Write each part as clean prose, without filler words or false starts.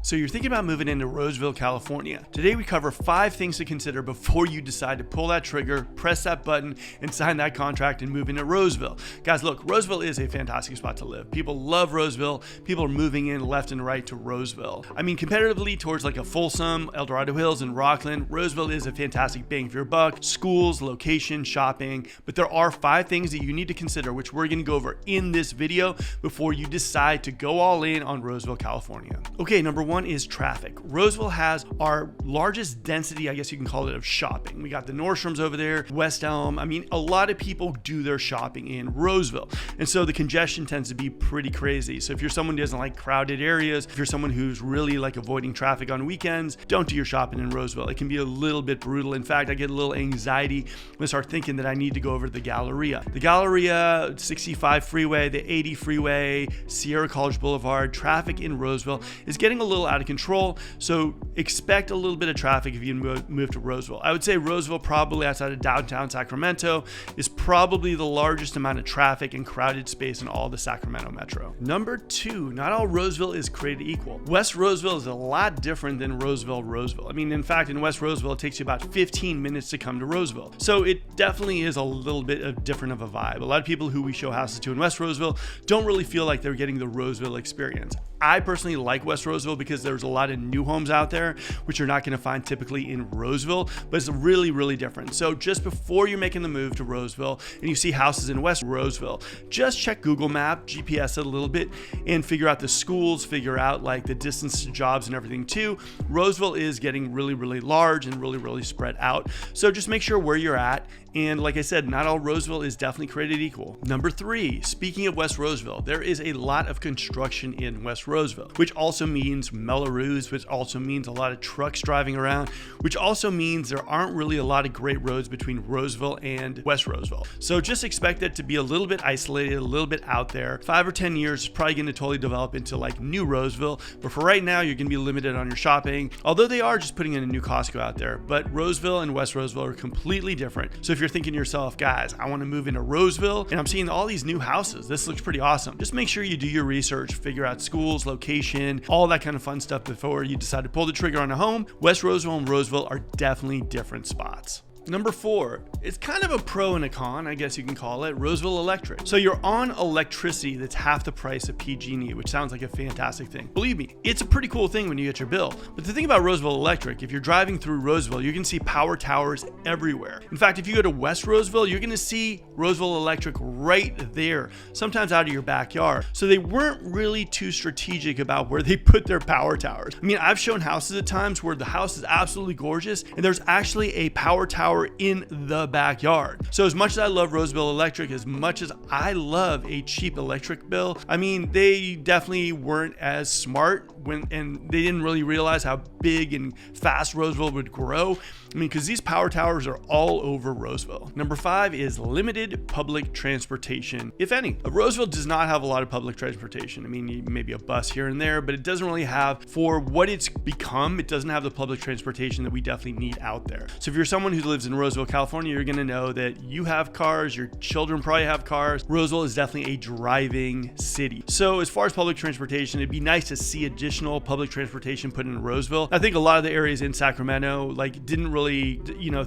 So you're thinking about moving into Roseville, California. Today we cover 5 things to consider before you decide to pull that trigger, press that button, and sign that contract and move into Roseville. Guys, look, Roseville is a fantastic spot to live. People love Roseville. People are moving in left and right to Roseville. I mean, competitively towards like a Folsom, El Dorado Hills, and Rockland, Roseville is a fantastic bang for your buck. Schools, location, shopping, but there are 5 things that you need to consider, which we're going to go over in this video before you decide to go all in on Roseville, California. Okay, number 1 is traffic. Roseville has our largest density, I guess you can call it, of shopping. We got the Nordstroms over there, West Elm. I mean, a lot of people do their shopping in Roseville. And so the congestion tends to be pretty crazy. So if you're someone who doesn't like crowded areas, if you're someone who's really like avoiding traffic on weekends, don't do your shopping in Roseville. It can be a little bit brutal. In fact, I get a little anxiety when I start thinking that I need to go over to the Galleria. The Galleria, 65 freeway, the 80 freeway, Sierra College Boulevard, traffic in Roseville is getting a little out of control, so expect a little bit of traffic if you move to Roseville. I would say Roseville, probably outside of downtown Sacramento, is probably the largest amount of traffic and crowded space in all the Sacramento metro. Number 2, not all Roseville is created equal. West Roseville is a lot different than Roseville. I mean, in fact, in West Roseville, it takes you about 15 minutes to come to Roseville. So it definitely is a little bit of different of a vibe. A lot of people who we show houses to in West Roseville don't really feel like they're getting the Roseville experience. I personally like West Roseville because there's a lot of new homes out there, which you're not going to find typically in Roseville, but it's really, really different. So just before you're making the move to Roseville and you see houses in West Roseville, just check Google Map, GPS it a little bit, and figure out the schools, figure out like the distance to jobs and everything too. Roseville is getting really, really large and really, really spread out. So just make sure where you're at. And like I said, not all Roseville is definitely created equal. Number 3, speaking of West Roseville, there is a lot of construction in West Roseville, which also means Melrose, which also means a lot of trucks driving around, which also means there aren't really a lot of great roads between Roseville and West Roseville. So just expect it to be a little bit isolated, a little bit out there. 5 or 10 years is probably going to totally develop into like new Roseville, but for right now, you're going to be limited on your shopping, although they are just putting in a new Costco out there. But Roseville and West Roseville are completely different. So if you're thinking to yourself, guys, I want to move into Roseville and I'm seeing all these new houses, this looks pretty awesome, just make sure you do your research, figure out schools, location, all that kind of fun stuff before you decide to pull the trigger on a home. West Roseville and Roseville are definitely different spots. Number 4, it's kind of a pro and a con, I guess you can call it, Roseville Electric. So you're on electricity that's half the price of PG&E, which sounds like a fantastic thing. Believe me, it's a pretty cool thing when you get your bill. But the thing about Roseville Electric, if you're driving through Roseville, you can see power towers everywhere. In fact, if you go to West Roseville, you're going to see Roseville Electric right there, sometimes out of your backyard. So they weren't really too strategic about where they put their power towers. I mean, I've shown houses at times where the house is absolutely gorgeous and there's actually a power tower in the backyard. So as much as I love Roseville Electric, as much as I love a cheap electric bill, I mean, they definitely weren't as smart and they didn't really realize how big and fast Roseville would grow. I mean, because these power towers are all over Roseville. Number 5 is limited public transportation, if any. Roseville does not have a lot of public transportation. I mean, maybe a bus here and there, but it doesn't really have, for what it's become, it doesn't have the public transportation that we definitely need out there. So if you're someone who lives in Roseville, California, you're going to know that you have cars, your children probably have cars. Roseville is definitely a driving city. So as far as public transportation, it'd be nice to see additional public transportation put in Roseville. I think a lot of the areas in Sacramento like didn't really,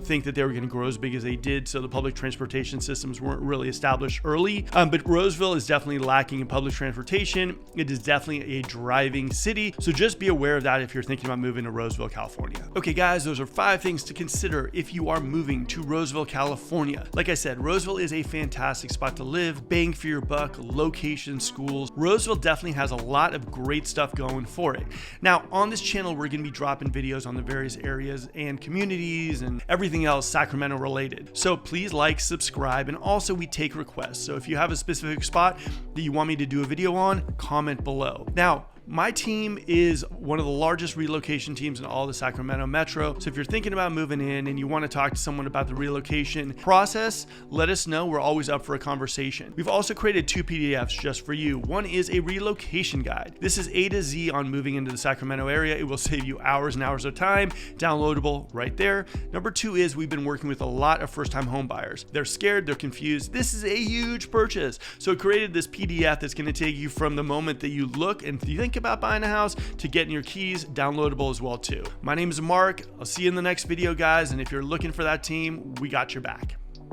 think that they were going to grow as big as they did. So the public transportation systems weren't really established early. But Roseville is definitely lacking in public transportation. It is definitely a driving city. So just be aware of that if you're thinking about moving to Roseville, California. Okay, guys, those are 5 things to consider if you are moving to Roseville, California. Like I said, Roseville is a fantastic spot to live, bang for your buck, location, schools. Roseville definitely has a lot of great stuff going for it. Now, on this channel, we're going to be dropping videos on the various areas and communities and everything else Sacramento related. So please like, subscribe, and also we take requests. So if you have a specific spot that you want me to do a video on, comment below. Now, my team is one of the largest relocation teams in all the Sacramento metro. So if you're thinking about moving in and you want to talk to someone about the relocation process, let us know. We're always up for a conversation. We've also created 2 PDFs just for you. One is a relocation guide. This is A to Z on moving into the Sacramento area. It will save you hours and hours of time. Downloadable right there. Number 2 is we've been working with a lot of first-time home buyers. They're scared, they're confused. This is a huge purchase. So I created this PDF that's going to take you from the moment that you look and you think, think about buying a house to getting your keys downloadable as well too. My name is Mark. I'll see you in the next video, guys. And if you're looking for that team, we got your back.